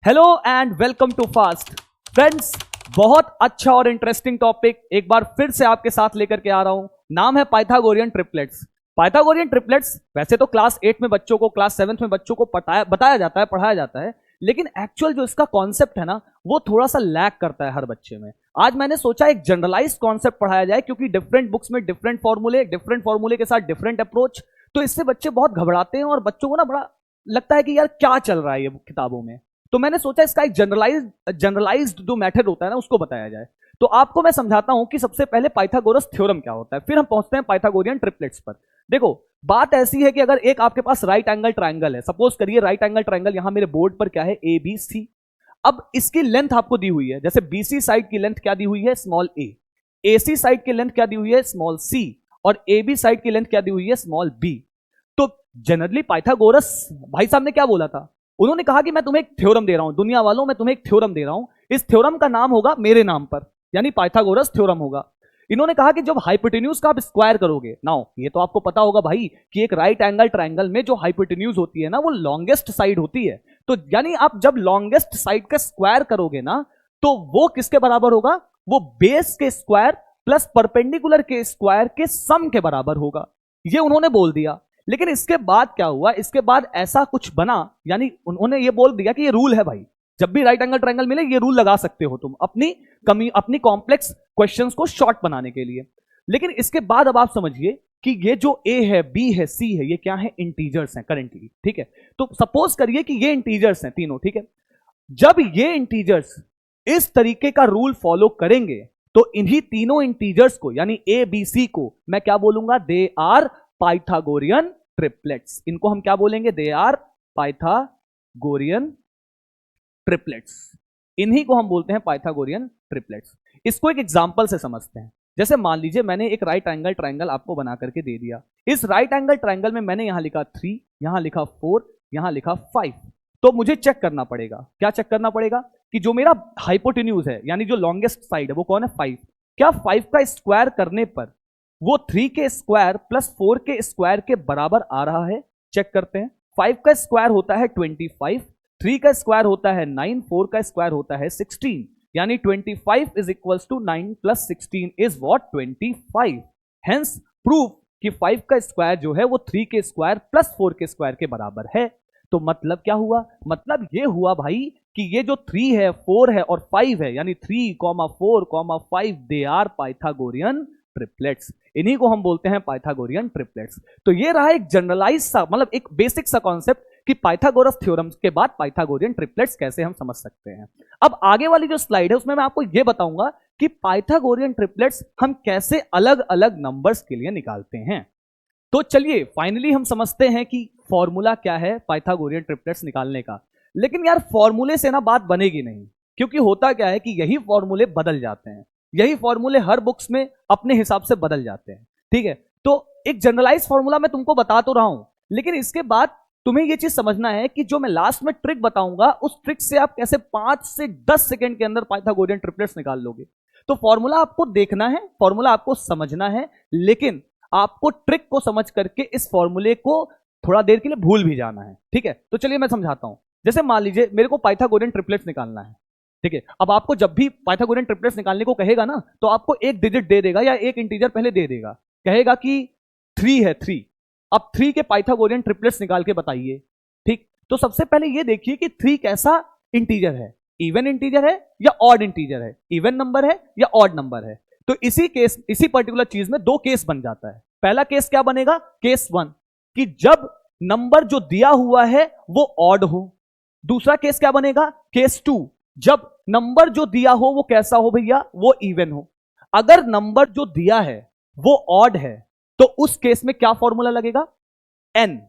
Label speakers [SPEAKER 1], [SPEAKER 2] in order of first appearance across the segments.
[SPEAKER 1] Hello and welcome to Fast Friends. बहुत अच्छा और इंटरेस्टिंग टॉपिक एक बार फिर से आपके साथ लेकर के आ रहा हूं। नाम है पाइथागोरियन ट्रिपलेट्स। पाइथागोरियन ट्रिपलेट्स वैसे तो क्लास 8 में बच्चों को, क्लास 7 में बच्चों को बताया जाता है, पढ़ाया जाता है, लेकिन एक्चुअल जो इसका कॉन्सेप्ट है ना, वो थोड़ा सा लैक करता है हर बच्चे में। आज मैंने सोचा एक जनरलाइज्ड कॉन्सेप्ट पढ़ाया जाए, क्योंकि डिफरेंट बुक्स में डिफरेंट फॉर्मूले के साथ डिफरेंट अप्रोच, तो इससे बच्चे बहुत घबराते हैं और बच्चों को ना बड़ा लगता है कि यार क्या चल रहा है ये किताबों में। तो मैंने सोचा इसका एक जनरलाइज्ड जो मेथड होता है ना, उसको बताया जाए। तो आपको मैं समझाता हूं कि सबसे पहले पाइथागोरस थ्योरम क्या होता है, फिर हम पहुंचते हैं पाइथागोरियन ट्रिपलेट्स पर। देखो, बात ऐसी है कि अगर एक आपके पास राइट एंगल ट्रायंगल है, सपोज करिए राइट एंगल ट्रायंगल, यहां मेरे बोर्ड पर क्या है, ए बी सी। अब इसकी लेंथ आपको दी हुई है, जैसे बीसी साइड की लेंथ क्या दी हुई है, स्मॉल ए, एसी साइड की लेंथ क्या दी हुई है, स्मॉल सी, और ए बी साइड की लेंथ क्या दी हुई है, स्मॉल बी। तो जनरली पाइथागोरस भाई साहब ने क्या बोला था, उन्होंने कहा कि मैं तुम्हें एक थ्योरम दे रहा हूं, दुनिया वालों मैं तुम्हें एक थ्योरम दे रहा हूं, इस थ्योरम का नाम होगा मेरे नाम पर, यानी पाइथागोरस थ्योरम होगा। इन्होंने कहा कि जब हाइपोटेन्यूज का आप स्क्वायर करोगे, नाउ ये तो आपको पता होगा भाई कि एक राइट एंगल ट्रायंगल में जो हाइपोटेन्यूज होती है ना, वो लॉन्गेस्ट साइड होती है। तो यानी आप जब लॉन्गेस्ट साइड का स्क्वायर करोगे ना, तो वो किसके बराबर होगा, वो बेस के स्क्वायर प्लस परपेंडिकुलर के स्क्वायर के सम के बराबर होगा। ये उन्होंने बोल दिया। लेकिन इसके बाद क्या हुआ, इसके बाद ऐसा कुछ बना, यानी उन्होंने ये बोल दिया कि ये रूल है भाई, जब भी राइट एंगल ट्रायंगल मिले ये रूल लगा सकते हो तुम अपनी कॉम्प्लेक्स क्वेश्चंस को शॉर्ट बनाने के लिए। लेकिन इसके बाद अब आप समझिए कि ये जो ए है, बी है, सी है, ये क्या है, इंटीजर्स हैं करेंटली, ठीक है। तो सपोज करिए कि ये इंटीजर्स हैं तीनों, ठीक है। जब ये इंटीजर्स इस तरीके का रूल फॉलो करेंगे, तो इन्हीं तीनों इंटीजर्स को, यानी ए बी सी को मैं क्या बोलूंगा, दे आर पाइथागोरियन ट्रिपलेट्स। इनको हम क्या बोलेंगे, दे आर पाइथागोरियन ट्रिपलेट्स। इन्हीं को हम बोलते हैं पाइथागोरियन ट्रिपलेट्स। इसको एक एग्जांपल से समझते हैं। जैसे मान लीजिए मैंने एक राइट एंगल ट्रायंगल आपको बना करके दे दिया। इस राइट एंगल ट्रायंगल में मैंने यहां लिखा 3, यहां लिखा 4, यहां लिखा 5। तो मुझे चेक करना पड़ेगा, क्या चेक करना पड़ेगा, कि जो मेरा हाइपोटेन्यूज है, यानी जो लॉन्गेस्ट साइड है, वो कौन है, 5। क्या 5 का स्क्वायर करने पर वो 3 के स्क्वायर प्लस 4 के स्क्वायर के बराबर आ रहा है? चेक करते हैं। 5 का स्क्वायर होता है 25, 3 का स्क्वायर होता है 9, 4 का स्क्वायर होता है 16, यानी 25 is equals to 9 plus 16 is what, 25। Hence proof कि 5 का स्क्वायर जो है वो 3 के स्क्वायर प्लस 4 के स्क्वायर के बराबर है। तो मतलब क्या हुआ, मतलब ये हुआ भाई कि ये जो 3 है, 4 है और 5 है, यानी 3, 4, 5, दे आर पाइथागोरियन ट्रिपलेट्स। इन्हीं को हम बोलते हैं पाइथागोरियन ट्रिपलेट्स। तो ये रहा एक जनरलाइज सा, मतलब एक बेसिक सा कॉन्सेप्ट कि पाइथागोरस थ्योरम के बाद पाइथागोरियन ट्रिपलेट्स कैसे हम समझ सकते हैं। अब आगे वाली जो स्लाइड है उसमें मैं आपको यह बताऊंगा कि पाइथागोरियन ट्रिपलेट्स हम कैसे अलग अलग नंबर्स के लिए निकालते हैं। तो चलिए फाइनली हम समझते हैं कि फॉर्मूला क्या है पाइथागोरियन ट्रिपलेट्स निकालने का। लेकिन यार फॉर्मूले से ना बात बनेगी नहीं, क्योंकि होता क्या है कि यही फॉर्मूले बदल जाते हैं, यही फॉर्मूले हर बुक्स में अपने हिसाब से बदल जाते हैं, ठीक है। तो एक जनरलाइज फॉर्मूला मैं तुमको बता तो रहा हूं, लेकिन इसके बाद तुम्हें यह चीज समझना है कि जो मैं लास्ट में ट्रिक बताऊंगा, उस ट्रिक से आप कैसे 5 से 10 सेकंड के अंदर पाइथागोरियन ट्रिपलेट्स निकाल लोगे। तो फॉर्मूला आपको देखना है, फॉर्मूला आपको समझना है, लेकिन आपको ट्रिक को समझ करके इस फॉर्मूले को थोड़ा देर के लिए भूल भी जाना है, ठीक है। तो चलिए मैं समझाता हूं। जैसे मान लीजिए मेरे को पाइथागोरियन ट्रिपलेट्स निकालना है, ठीक है। अब आपको जब भी पाइथागोरियन ट्रिपलेट्स निकालने को कहेगा ना, तो आपको एक डिजिट दे देगा या एक इंटीजर पहले दे देगा, कहेगा कि 3 है 3। अब 3 के पाइथागोरियन ट्रिपलेट्स निकाल के बताइए, ठीक। तो सबसे पहले ये देखिए कि 3 कैसा इंटीजर है, इवन इंटीजर है या ऑड इंटीजर है, इवन नंबर है या ऑड नंबर है। तो इसी पर्टिकुलर चीज में 2 केस बन जाता है। पहला केस क्या बनेगा, केस 1, कि जब नंबर जो दिया हुआ है वो ऑड हो। दूसरा केस क्या बनेगा, केस 2, जब नंबर जो दिया हो वो कैसा हो भैया, वो इवन हो। अगर नंबर जो दिया है वो ऑड है, तो उस केस में क्या फॉर्मूला लगेगा, एन।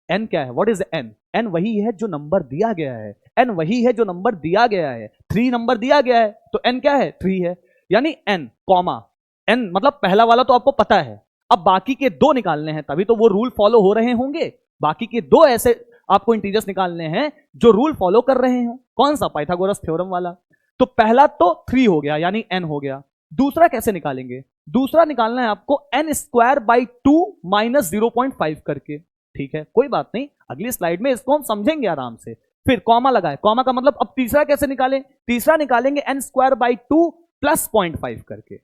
[SPEAKER 1] एन क्या है, व्हाट इज एन, एन वही है जो नंबर दिया गया है, एन वही है जो नंबर दिया गया है। 3 नंबर दिया गया है तो एन क्या है, 3 है, यानी एन कॉमा एन, मतलब पहला वाला तो आपको पता है। अब बाकी के 2 निकालने हैं, तभी तो वो रूल फॉलो हो रहे होंगे। बाकी के 2 ऐसे आपको इंटीजर्स निकालने हैं जो रूल फॉलो कर रहे हो। कौन सा, पाइथागोरस थ्योरम वाला। तो पहला तो 3 हो गया, यानी n हो गया। दूसरा कैसे निकालेंगे, दूसरा निकालना है आपको n स्क्वायर बाई 2 माइनस 0.5 करके, ठीक है। कोई बात नहीं, अगली स्लाइड में इसको हम समझेंगे आराम से। फिर कॉमा लगाए, कॉमा का मतलब अब तीसरा कैसे निकालें, तीसरा निकालेंगे n स्क्वायर बाई 2 प्लस 0.5 करके।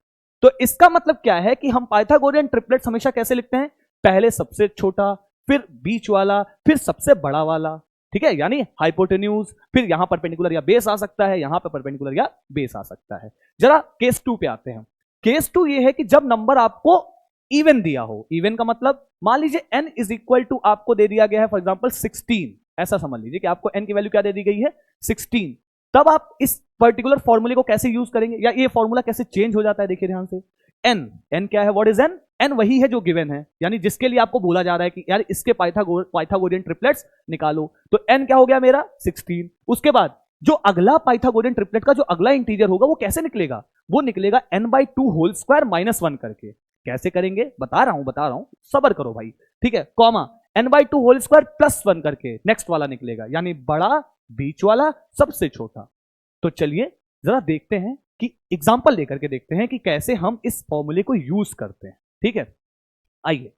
[SPEAKER 1] तो इसका मतलब क्या है कि हम पाइथागोरियन ट्रिपलेट्स हमेशा कैसे लिखते हैं, पहले सबसे छोटा, फिर बीच वाला, फिर सबसे बड़ा वाला, ठीक है, यानी हाइपोटेन्यूज, फिर यहां परपेंडिकुलर या बेस आ सकता है, यहां पर परपेंडिकुलर या बेस आ सकता है। जरा केस 2 पे आते हैं। केस 2 ये है कि जब नंबर आपको इवन दिया हो, इवन का मतलब मान लीजिए n इज इक्वल टू आपको दे दिया गया है फॉर एग्जांपल 16, ऐसा समझ लीजिए कि आपको n की वैल्यू क्या दे दी गई है 16, तब आप इस पर्टिकुलर फॉर्मूले को कैसे यूज करेंगे, या ये फॉर्मूला कैसे चेंज हो जाता है, देखिए ध्यान से। n क्या है, व्हाट इज n, n वही है जो गिवन है, यानी जिसके लिए आपको बोला जा रहा है कि यार इसके पाइथागोरियन ट्रिपलेट्स निकालो, तो n क्या हो गया मेरा 16। उसके बाद जो अगला पाइथागोरियन ट्रिपलेट का जो अगला इंटीजर होगा वो कैसे निकलेगा, वो निकलेगा n/2 होल स्क्वायर माइनस 1 करके। कैसे करेंगे, बता रहा हूं, सबर करो भाई, ठीक है, comma n/2 whole square plus 1 करके नेक्स्ट वाला निकलेगा, यानी बड़ा, बीच वाला, सबसे छोटा। तो चलिए जरा देखते हैं कि एग्जाम्पल लेकर के देखते हैं कि कैसे हम इस फॉर्मूले को यूज करते हैं, ठीक है। आइए,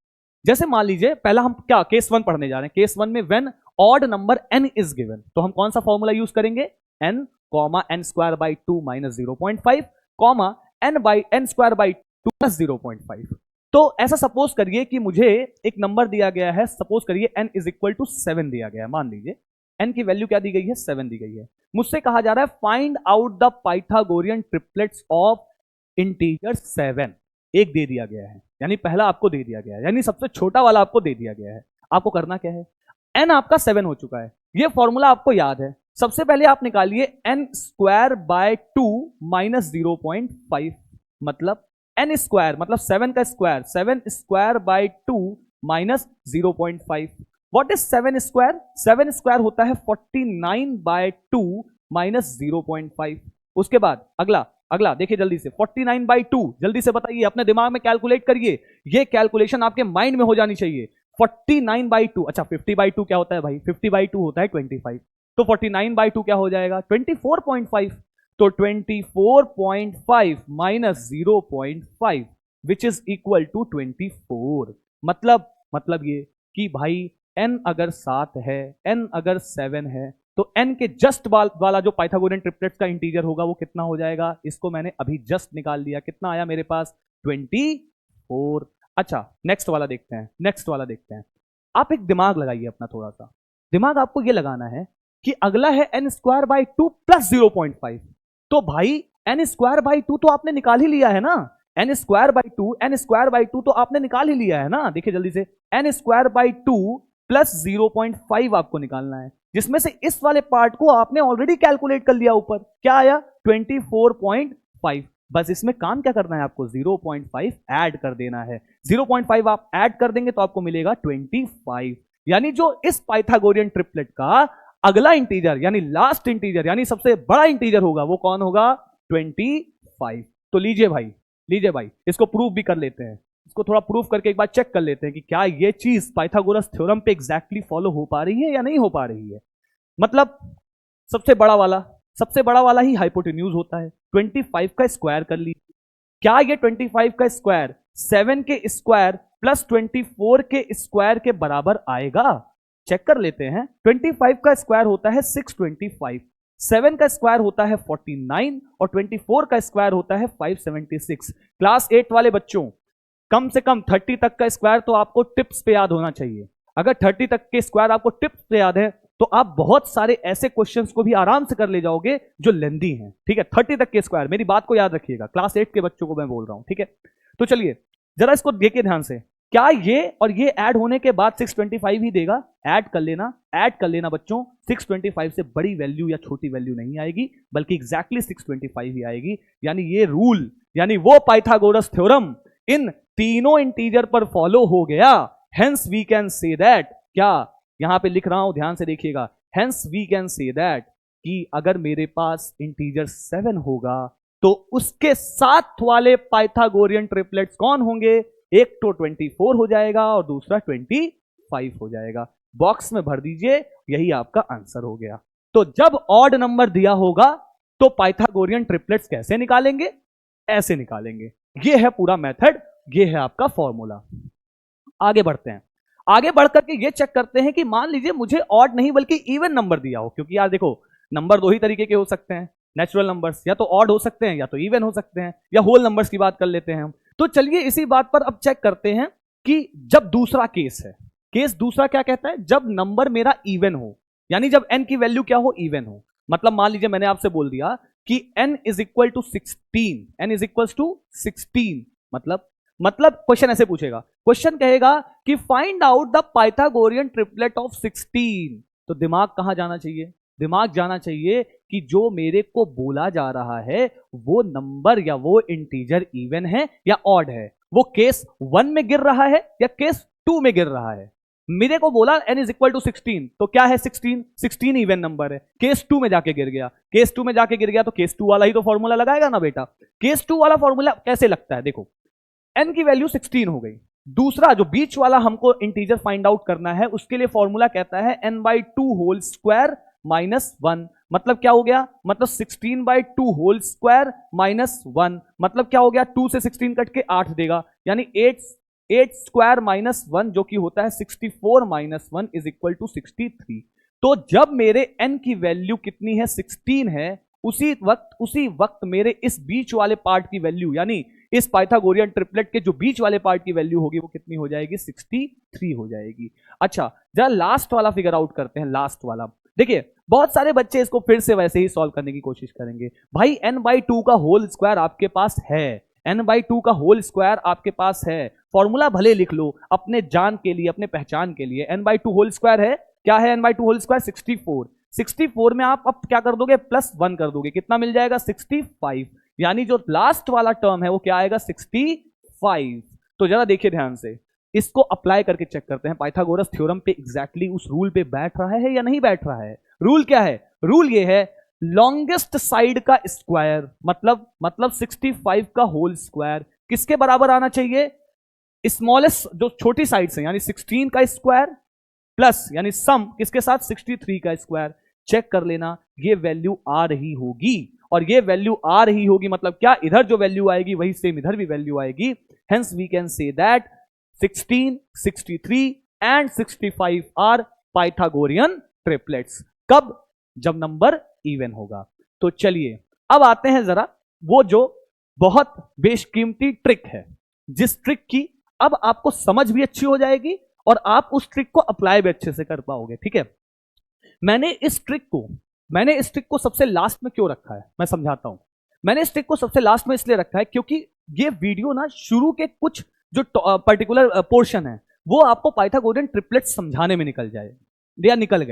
[SPEAKER 1] जैसे मान लीजिए पहला हम क्या केस 1 पढ़ने जा रहे हैं। केस 1 में when odd number n is given, तो हम कौन सा फॉर्मूला यूज करेंगे, n comma n square by 2 minus 0.5 comma n square by 2 plus 0.5। तो ऐसा सपोज करिए कि मुझे एक नंबर दिया गया है, सपोज करिए n इज इक्वल टू 7 दिया गया है, मान लीजिए n की वैल्यू क्या दी गई है 7 दी गई है। मुझसे कहा जा रहा है find out the Pythagorean triplets of integer 7, एक दे दिया गया है, यानी पहला आपको दे दिया गया है, यानी सबसे छोटा वाला आपको दे दिया गया है। आपको करना क्या है, n आपका 7 हो चुका है, ये फॉर्मूला आपको याद है। सबसे पहले आप निकालिए n स्क्वायर बाय 2 माइनस 0.5, मतलब n स्क्वायर मतलब 7 का square, 7 square by 2 minus 0.5। What is 7 square, 7 square होता है 49 बाय 2 माइनस 0.5। उसके बाद अगला देखिए जल्दी से, 49 बाई 2, जल्दी से बताइए, अपने दिमाग में कैलकुलेट करिए, ये कैलकुलेशन आपके माइंड में हो जानी चाहिए। 49 बाई 2, अच्छा 50 बाई 2 क्या होता है भाई, 50 बाई 2 होता है 25, तो 49 बाई 2 क्या हो जाएगा 24.5, तो 24.5 minus 0.5 which is equal to 24। मतलब ये कि भाई n अगर 7 है, n अगर 7 है, तो n के जस्ट वाला जो पाइथागोरियन ट्रिपलेट्स का इंटीजर होगा वो कितना हो जाएगा, इसको मैंने अभी जस्ट निकाल लिया, कितना आया मेरे पास 24। अच्छा नेक्स्ट वाला देखते हैं। आप एक दिमाग लगाइए अपना, थोड़ा सा दिमाग आपको ये लगाना है कि अगला है n स्क्वायर बाई 2 प्लस 0.5, तो भाई n स्क्वायर बाई 2 तो आपने निकाल ही लिया है ना, n स्क्वायर बाई 2 तो आपने निकाल ही लिया है ना। देखिए जल्दी से, n स्क्वायर बाई 2 प्लस 0.5 आपको निकालना है, जिसमें से इस वाले पार्ट को आपने ऑलरेडी कैलकुलेट कर लिया, ऊपर क्या आया 24.5। बस इसमें काम क्या करना है आपको, 0.5 ऐड कर देना है। 0.5 आप ऐड कर देंगे तो आपको मिलेगा 25, यानी जो इस पाइथागोरियन ट्रिपलेट का अगला इंटीजर यानी लास्ट इंटीजर यानी सबसे बड़ा इंटीजर होगा वो कौन होगा 25। तो लीजिए भाई इसको प्रूव भी कर लेते हैं, इसको थोड़ा प्रूफ करके एक बार चेक कर लेते हैं कि क्या ये चीज पाइथागोरस थ्योरम पे एग्जैक्टली फॉलो हो पा रही है या नहीं हो पा रही है। मतलब सबसे बड़ा वाला ही हाइपोटेन्यूज होता है। 25 का स्क्वायर कर ली, क्या ये 25 का स्क्वायर 7 के स्क्वायर प्लस 24 के स्क्वायर के बराबर आएगा, चेक कर लेते हैं। 25 का स्क्वायर होता है 625, 7 का स्क्वायर होता है 49 और 24 का स्क्वायर होता है 576। क्लास 8 वाले बच्चों, कम से कम 30 तक का स्क्वायर तो आपको टिप्स पे याद होना चाहिए। अगर 30 तक के स्क्वायर आपको टिप्स पे याद है तो आप बहुत सारे ऐसे क्वेश्चंस को भी आराम से कर ले जाओगे जो लेंदी हैं, ठीक है। 30 तक के स्क्वायर, मेरी बात को याद रखिएगा, क्लास 8 के बच्चों को मैं बोल रहा हूं, ठीक है। तो चलिए जरा इसको देखिए ध्यान से, क्या ये और ये ऐड होने के बाद 625 ही देगा, ऐड कर लेना बच्चों। 625 से बड़ी वैल्यू या छोटी वैल्यू नहीं आएगी, बल्कि एग्जैक्टली 625 ही आएगी। यानी ये रूल, यानी वो पाइथागोरस थ्योरम इन तीनों इंटीजर पर फॉलो हो गया। Hence we can say that, क्या यहां पे लिख रहा हूं ध्यान से देखिएगा, hence we can say that कि अगर मेरे पास इंटीजर 7 होगा तो उसके साथ वाले पाइथागोरियन ट्रिपलेट्स कौन होंगे, एक तो 24 हो जाएगा और दूसरा 25 हो जाएगा। बॉक्स में भर दीजिए, यही आपका आंसर हो गया। तो जब ऑड नंबर दिया होगा तो पाइथागोरियन ट्रिपलेट्स कैसे निकालेंगे, ऐसे निकालेंगे। ये है पूरा मेथड, ये है आपका फॉर्मूला। आगे बढ़ते हैं। आगे बढ़कर के ये चेक करते हैं कि मान लीजिए मुझे ऑड नहीं बल्कि इवन नंबर दिया हो, क्योंकि यार देखो नंबर दो ही तरीके के हो सकते हैं नेचुरल नंबर्स, या तो ऑड हो सकते हैं या तो इवन हो सकते हैं, या होल नंबर्स की बात कर लेते हैं हम। तो चलिए इसी बात पर अब चेक करते हैं कि जब दूसरा केस है, केस दूसरा क्या कहता है, जब नंबर मेरा इवन हो, यानी जब n की वैल्यू क्या हो, इवन हो। मतलब मान लीजिए मैंने आपसे बोल दिया कि n is equal to 16, n is equal to 16, मतलब क्वेश्चन ऐसे पूछेगा, क्वेश्चन कहेगा कि find out the Pythagorean triplet of 16। तो दिमाग कहां जाना चाहिए, दिमाग जाना चाहिए कि जो मेरे को बोला जा रहा है वो नंबर या वो इंटीजर इवन है या ऑड है, वो केस 1 में गिर रहा है या केस 2 में गिर रहा है। मेरे को बोला n इज इक्वल टू 16, तो क्या है 16 इवन नंबर है, केस 2 में जाके गिर गया, केस 2 में जाके गिर गया तो केस 2 वाला ही तो फॉर्मूला लगाएगा ना बेटा। केस 2 वाला फॉर्मूला कैसे लगता है, देखो n की वैल्यू 16 हो गई, दूसरा जो बीच वाला हमको इंटीजर फाइंड आउट करना है उसके लिए फॉर्मूला कहता है n/2 होल स्क्वायर माइनस 1। मतलब क्या हो गया, मतलब 16/2 होल स्क्वायर माइनस 1, मतलब क्या हो गया, 2 से 16 कट के 8 देगा, यानी 8 स्क्वायर माइनस 1 जो कि होता है 64 माइनस 1 इज इक्वल टू 63। तो जब मेरे n की वैल्यू कितनी है, 16 है, उसी वक्त मेरे इस बीच वाले पार्ट की वैल्यू, यानी इस पाइथागोरियन ट्रिपलेट के जो बीच वाले पार्ट की वैल्यू होगी वो कितनी हो जाएगी, 63 हो जाएगी। अच्छा जरा लास्ट वाला फिगर आउट करते हैं, लास्ट वाला देखिए, बहुत सारे बच्चे इसको फिर से वैसे ही सॉल्व करने की कोशिश करेंगे। भाई n/2 का होल स्क्वायर आपके पास है, n/2 का होल स्क्वायर आपके पास है, फॉर्मूला भले लिख लो अपने जान के लिए, अपने पहचान के लिए। n/2 होल स्क्वायर है, क्या है n/2 होल स्क्वायर, 64। 64 में आप अब क्या कर दोगे, +1 कर दोगे, कितना मिल जाएगा, 65। यानी जो लास्ट वाला टर्म है वो क्या आएगा, 65। तो जरा देखिए ध्यान से, इसको अप्लाई करके चेक करते हैं पाइथागोरस थ्योरम पे एग्जैक्टली उस रूल पे बैठ रहा है या नहीं बैठ रहा है। रूल क्या है, रूल ये है लॉन्गेस्ट साइड का स्क्वायर, मतलब 65 का होल स्क्वायर किसके बराबर आना चाहिए, स्मॉलेस्ट जो छोटी साइड से, यानी 16 का स्क्वायर प्लस यानी सम किसके साथ, 63 का स्क्वायर। चेक कर लेना ये वैल्यू आ रही होगी, और ये वैल्यू आ रही होगी मतलब क्या, इधर जो वैल्यू आएगी वही सेम इधर भी वैल्यू आएगी। Hence we can say that 16, 63 and 65 are Pythagorean triplets. कब, जब नंबर इवन होगा। तो चलिए अब आते हैं जरा वो जो बहुत बेशकीमती ट्रिक है, जिस ट्रिक की अब आपको समझ भी अच्छी हो जाएगी और आप उस ट्रिक को अप्लाई भी अच्छे से कर पाओगे। ठीक है, मैंने इस ट्रिक को सबसे लास्ट में क्यों रखा है, मैं समझाता हूं। मैंने इस ट्रिक को सबसे लास्ट में इसलिए रखा है क्योंकि ये वीडियो ना शुरू के कुछ जो पर्टिकुलर पोर्शन है वो आपको पाइथागोरियन ट्रिपलेट्स समझाने में निकल जाए, या निकल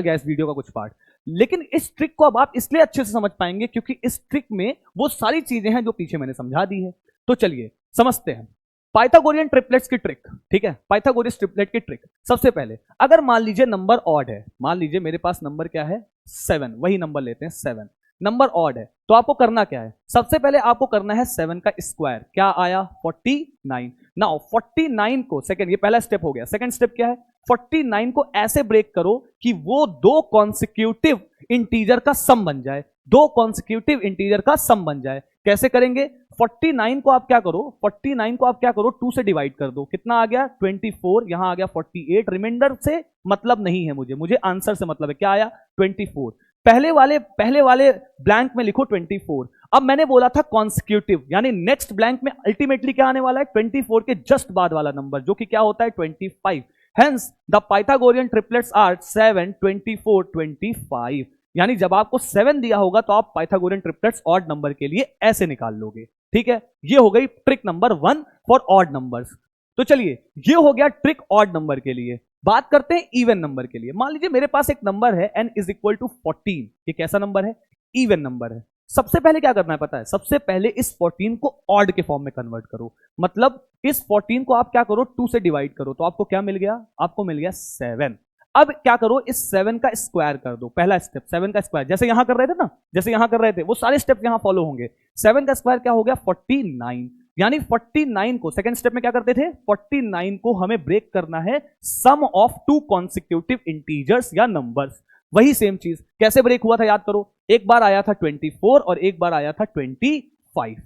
[SPEAKER 1] गया इस वीडियो का कुछ पार्ट। लेकिन इस ट्रिक को अब आप इसलिए अच्छे से समझ पाएंगे क्योंकि इस ट्रिक में वो सारी चीजें हैं जो पीछे मैंने समझा दी है। तो चलिए समझते हैं पाइथागोरियन ट्रिपलेट्स की ट्रिक। ठीक है, पाइथागोरस ट्रिपलेट की ट्रिक। सबसे पहले अगर मान लीजिए नंबर ऑड है, मान लीजिए मेरे पास नंबर क्या है, 7, वही नंबर लेते हैं 7, नंबर ऑड है, तो आपको करना क्या है, सबसे पहले आपको करना है 7 का स्क्वायर, क्या आया 49। नाउ 49 को सेकंड, ये पहला स्टेप हो गया। सेकंड स्टेप क्या है, 49 को ऐसे ब्रेक करो कि वो दो कॉन्सिक्यूटिव इंटीजर का सम बन जाए, दो कॉन्सिक्यूटिव इंटीजर का सम बन जाए। कैसे करेंगे, 49 को आप क्या करो, 49 को आप क्या करो, 2 से डिवाइड कर दो, कितना आ गया 24, यहां आ गया 48। रिमाइंडर से मतलब नहीं है मुझे आंसर से मतलब है, क्या आया 24। पहले वाले ब्लैंक में लिखो 24। अब मैंने बोला था कॉन्सिक्यूटिव, यानी नेक्स्ट ब्लैंक में अल्टीमेटली क्या आने वाला है, 24 के जस्ट बाद वाला नंबर जो कि क्या होता है 25। Hence the Pythagorean triplets are 7, 24, 25। यानी जब आपको 7 दिया होगा तो आप पाइथागोरियन ट्रिपलेट्स ऑड नंबर के लिए ऐसे निकाल लोगे। ठीक है, ये हो गई trick number 1 for odd numbers. तो चलिए ये हो गया ट्रिक ऑड नंबर के लिए। बात करते हैं इवन नंबर के लिए। मान लीजिए मेरे पास एक नंबर है n इज इक्वल टू 14। ये कैसा नंबर है, इवन नंबर है। सबसे पहले क्या करना है पता है, सबसे पहले इस 14 को ऑड के फॉर्म में कन्वर्ट करो। मतलब इस 14 को आप क्या करो, 2 से डिवाइड करो, तो आपको क्या मिल गया, आपको मिल गया 7। अब क्या करो, इस 7 का स्क्वायर कर दो। पहला स्टेप 7 का स्क्वायर, जैसे यहां कर रहे थे ना, जैसे यहां कर रहे थे वो सारे स्टेप यहां फॉलो होंगे। 7 का स्क्वायर क्या हो गया 49, यानी 49 को सेकंड स्टेप में क्या करते थे, 49 को हमें ब्रेक करना है सम ऑफ 2 कॉन्सिक्यूटिव इंटीजर्स या नंबर्स। वही सेम चीज कैसे ब्रेक हुआ था याद करो, एक बार आया था 24 और एक बार आया था 25।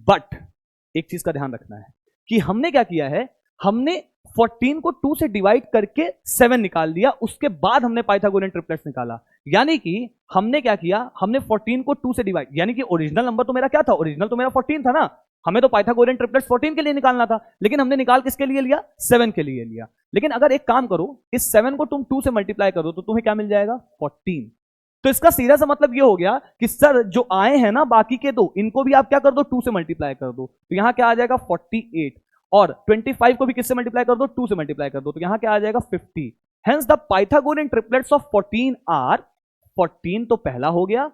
[SPEAKER 1] बट एक चीज का ध्यान रखना है कि हमने क्या किया है, हमने 14 को 2 से डिवाइड करके 7 निकाल दिया, उसके बाद हमने पाइथागोरियन ट्रिपलेट्स निकाला। यानी कि हमने क्या किया, हमने 14 को 2 से डिवाइड, यानी कि ओरिजिनल नंबर तो मेरा क्या था, ओरिजिनल तो मेरा 14 था ना, हमें तो पाइथागोरियन ट्रिपलेट्स 14 के लिए निकालना था, लेकिन हमने निकाल किसके लिए लिया, 7 के लिए लिया। लेकिन अगर एक काम करो, इस 7 को तुम 2 से मल्टीप्लाई करो तो तुम्हें क्या मिल जाएगा, 14। तो इसका सीधा सा मतलब ये हो गया कि सर जो आए हैं ना बाकी के दो, इनको भी आप क्या कर दो, 2 से मल्टीप्लाई कर दो, तो यहां क्या आ जाएगा 48, और 25 को भी किससे मल्टीप्लाई कर दो, 2 से मल्टीप्लाई कर दो, तो यहां क्या आ जाएगा 50। Hence the Pythagorean triplets of 14 are, 14 तो पहला हो गया,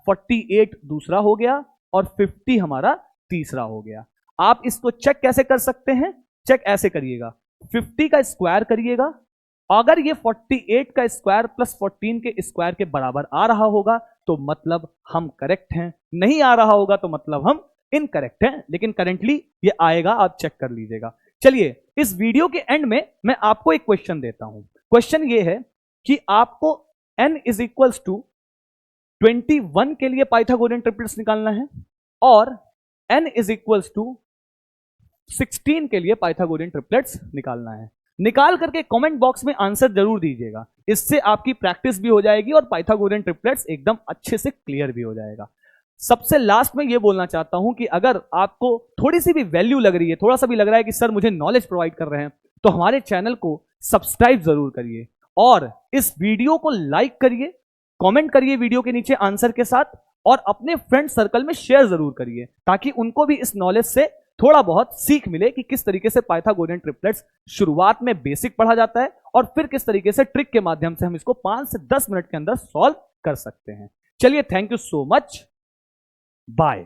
[SPEAKER 1] 48 दूसरा हो गया, और 50 हमारा तीसरा हो गया। आप इसको चेक कैसे कर सकते हैं, चेक ऐसे करिएगा, 50 का स्क्वायर करिएगा, अगर ये 48 का स्क्वायर प्लस 14 के स्क्वायर के बराबर आ रहा होगा तो मतलब हम करेक्ट हैं, नहीं आ रहा होगा तो मतलब हम इनकरेक्ट हैं, लेकिन करेंटली ये आएगा, आप चेक कर लीजिएगा। चलिए इस वीडियो के एंड में मैं आपको एक क्वेश्चन देता हूं। क्वेश्चन ये है कि आपको n इज इक्वल्स टू 21 के लिए पाइथागोरियन ट्रिपलेट्स निकालना है और n इज इक्वल्स टू 16 के लिए पाइथागोरियन ट्रिपलेट्स निकालना है। निकाल करके कमेंट बॉक्स में आंसर जरूर दीजिएगा, इससे आपकी प्रैक्टिस भी हो जाएगी और पाइथागोरियन ट्रिपलेट्स एकदम अच्छे से क्लियर भी हो जाएगा। सबसे लास्ट में यह बोलना चाहता हूं कि अगर आपको थोड़ी सी भी वैल्यू लग रही है, थोड़ा सा भी लग रहा है कि सर मुझे नॉलेज प्रोवाइड कर रहे हैं, तो हमारे चैनल को सब्सक्राइब जरूर करिए और इस वीडियो को लाइक करिए, कमेंट करिए वीडियो के नीचे आंसर के साथ, और अपने फ्रेंड सर्कल में शेयर जरूर करिए ताकि उनको भी इस नॉलेज से थोड़ा बहुत सीख मिले कि किस तरीके से पाइथागोरियन ट्रिपलेट्स शुरुआत में बेसिक पढ़ा जाता है और फिर किस तरीके से ट्रिक के माध्यम से हम इसको 5 से 10 मिनट के अंदर सॉल्व कर सकते हैं। चलिए, thank you so much, bye.